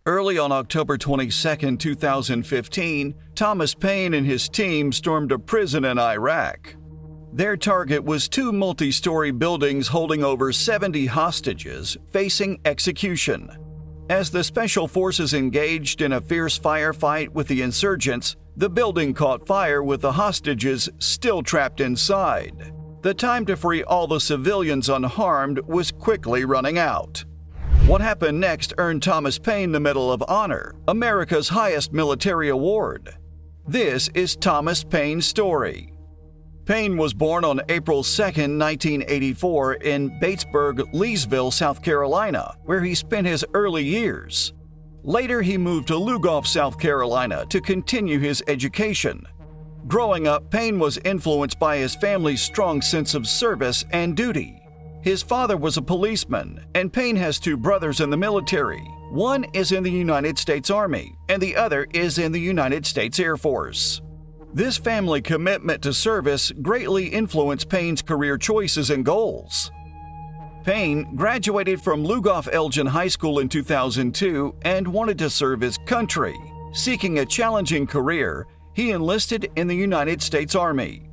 Early on October 22, 2015, Thomas Payne and his team stormed a prison in Iraq. Their target was two multi-story buildings holding over 70 hostages facing execution. As the special forces engaged in a fierce firefight with the insurgents, the building caught fire with the hostages still trapped inside. The time to free all the civilians unharmed was quickly running out. What happened next earned Thomas Payne the Medal of Honor, America's highest military award. This is Thomas Payne's story. Payne was born on April 2, 1984 in Batesburg, Leesville, South Carolina, where he spent his early years. Later, he moved to Lugoff, South Carolina to continue his education. Growing up, Payne was influenced by his family's strong sense of service and duty. His father was a policeman, and Payne has two brothers in the military. One is in the United States Army, and the other is in the United States Air Force. This family commitment to service greatly influenced Payne's career choices and goals. Payne graduated from Lugoff Elgin High School in 2002 and wanted to serve his country. Seeking a challenging career, he enlisted in the United States Army.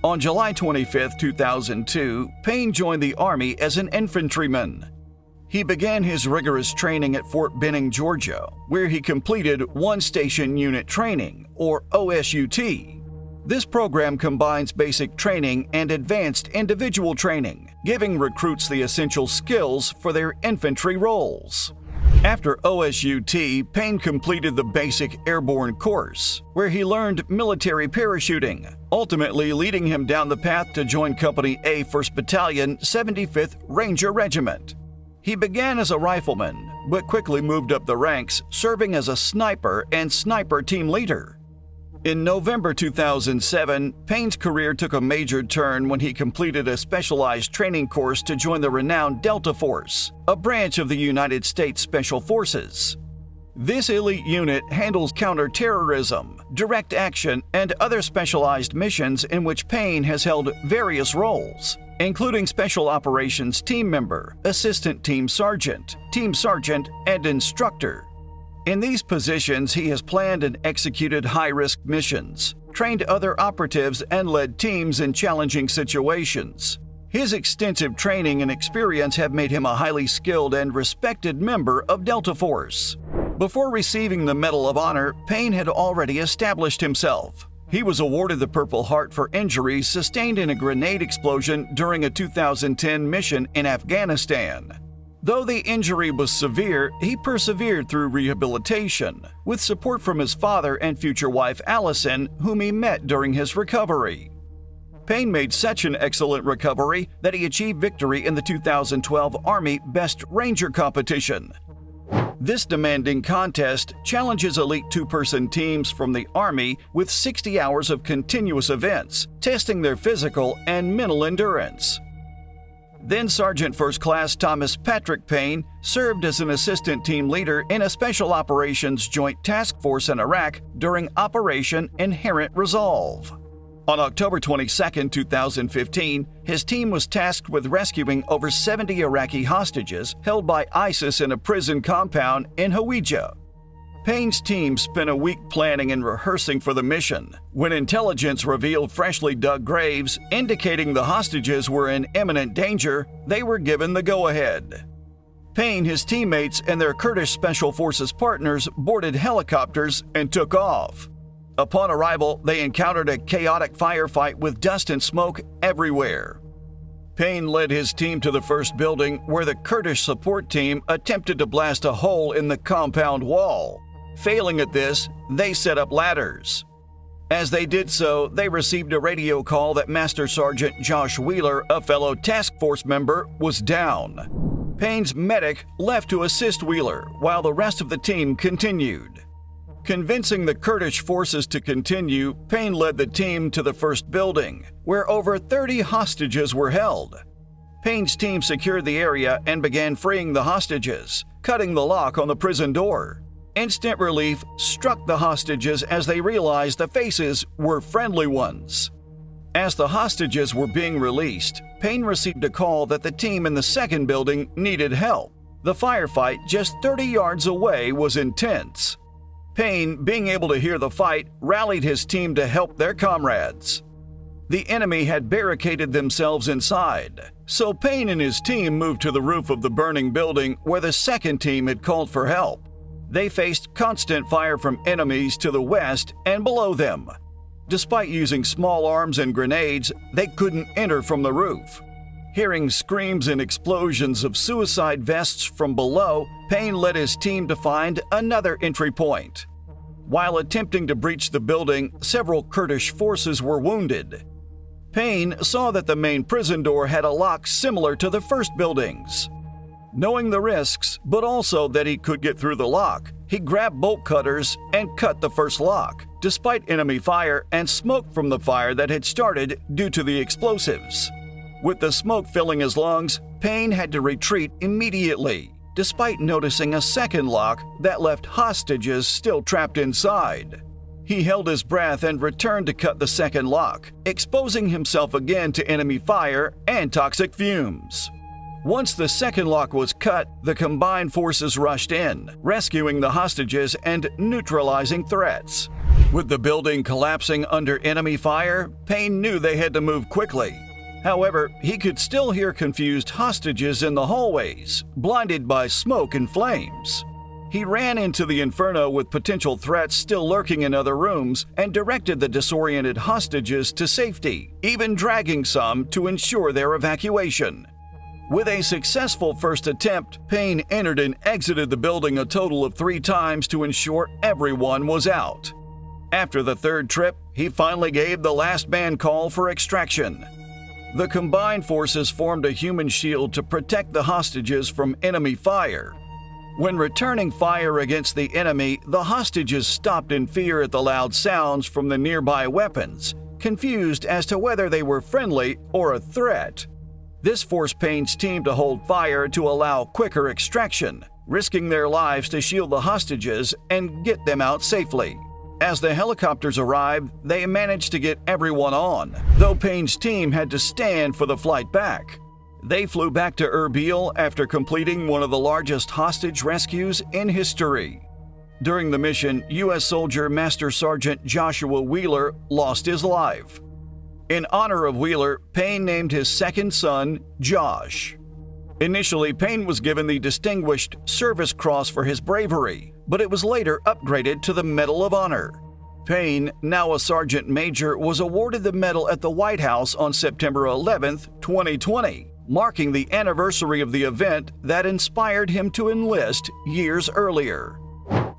On July 25, 2002, Payne joined the Army as an infantryman. He began his rigorous training at Fort Benning, Georgia, where he completed One Station Unit Training, or OSUT. This program combines basic training and advanced individual training, giving recruits the essential skills for their infantry roles. After OSUT, Payne completed the basic airborne course, where he learned military parachuting, ultimately leading him down the path to join Company A 1st Battalion, 75th Ranger Regiment. He began as a rifleman, but quickly moved up the ranks, serving as a sniper and sniper team leader. In November 2007, Payne's career took a major turn when he completed a specialized training course to join the renowned Delta Force, a branch of the United States Special Forces. This elite unit handles counterterrorism, direct action, and other specialized missions in which Payne has held various roles, including Special Operations Team Member, Assistant Team Sergeant, and Instructor. In these positions, he has planned and executed high-risk missions, trained other operatives, and led teams in challenging situations. His extensive training and experience have made him a highly skilled and respected member of Delta Force. Before receiving the Medal of Honor, Payne had already established himself. He was awarded the Purple Heart for injuries sustained in a grenade explosion during a 2010 mission in Afghanistan. Though the injury was severe, he persevered through rehabilitation, with support from his father and future wife Allison, whom he met during his recovery. Payne made such an excellent recovery that he achieved victory in the 2012 Army Best Ranger competition. This demanding contest challenges elite two-person teams from the Army with 60 hours of continuous events, testing their physical and mental endurance. Then Sergeant First Class Thomas Patrick Payne served as an assistant team leader in a Special Operations Joint Task Force in Iraq during Operation Inherent Resolve. On October 22, 2015, his team was tasked with rescuing over 70 Iraqi hostages held by ISIS in a prison compound in Hawija. Payne's team spent a week planning and rehearsing for the mission. When intelligence revealed freshly dug graves indicating the hostages were in imminent danger, they were given the go-ahead. Payne, his teammates, and their Kurdish Special Forces partners boarded helicopters and took off. Upon arrival, they encountered a chaotic firefight with dust and smoke everywhere. Payne led his team to the first building where the Kurdish support team attempted to blast a hole in the compound wall. Failing at this, they set up ladders. As they did so, they received a radio call that Master Sergeant Josh Wheeler, a fellow task force member, was down. Payne's medic left to assist Wheeler while the rest of the team continued. Convincing the Kurdish forces to continue, Payne led the team to the first building, where over 30 hostages were held. Payne's team secured the area and began freeing the hostages, cutting the lock on the prison door. Instant relief struck the hostages as they realized the faces were friendly ones. As the hostages were being released, Payne received a call that the team in the second building needed help. The firefight just 30 yards away was intense. Payne, being able to hear the fight, rallied his team to help their comrades. The enemy had barricaded themselves inside, so Payne and his team moved to the roof of the burning building where the second team had called for help. They faced constant fire from enemies to the west and below them. Despite using small arms and grenades, they couldn't enter from the roof. Hearing screams and explosions of suicide vests from below, Payne led his team to find another entry point. While attempting to breach the building, several Kurdish forces were wounded. Payne saw that the main prison door had a lock similar to the first building's. Knowing the risks, but also that he could get through the lock, he grabbed bolt cutters and cut the first lock, despite enemy fire and smoke from the fire that had started due to the explosives. With the smoke filling his lungs, Payne had to retreat immediately, despite noticing a second lock that left hostages still trapped inside. He held his breath and returned to cut the second lock, exposing himself again to enemy fire and toxic fumes. Once the second lock was cut, the combined forces rushed in, rescuing the hostages and neutralizing threats. With the building collapsing under enemy fire, Payne knew they had to move quickly. However, he could still hear confused hostages in the hallways, blinded by smoke and flames. He ran into the inferno with potential threats still lurking in other rooms and directed the disoriented hostages to safety, even dragging some to ensure their evacuation. With a successful first attempt, Payne entered and exited the building a total of 3 times to ensure everyone was out. After the third trip, he finally gave the last man call for extraction. The combined forces formed a human shield to protect the hostages from enemy fire. When returning fire against the enemy, the hostages stopped in fear at the loud sounds from the nearby weapons, confused as to whether they were friendly or a threat. This forced Payne's team to hold fire to allow quicker extraction, risking their lives to shield the hostages and get them out safely. As the helicopters arrived, they managed to get everyone on, though Payne's team had to stand for the flight back. They flew back to Erbil after completing one of the largest hostage rescues in history. During the mission, U.S. soldier Master Sergeant Joshua Wheeler lost his life. In honor of Wheeler, Payne named his second son Josh. Initially, Payne was given the Distinguished Service Cross for his bravery, but it was later upgraded to the Medal of Honor. Payne, now a Sergeant Major, was awarded the medal at the White House on September 11, 2020, marking the anniversary of the event that inspired him to enlist years earlier.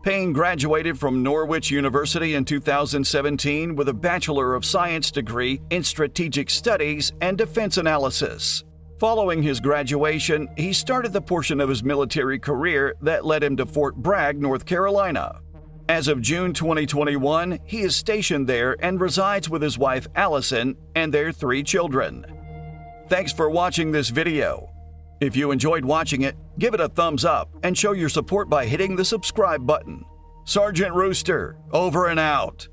Payne graduated from Norwich University in 2017 with a Bachelor of Science degree in Strategic Studies and Defense Analysis. Following his graduation, he started the portion of his military career that led him to Fort Bragg, North Carolina. As of June 2021, he is stationed there and resides with his wife Allison and their 3 children. Thanks for watching this video. If you enjoyed watching it, give it a thumbs up and show your support by hitting the subscribe button. Sergeant Rooster, over and out.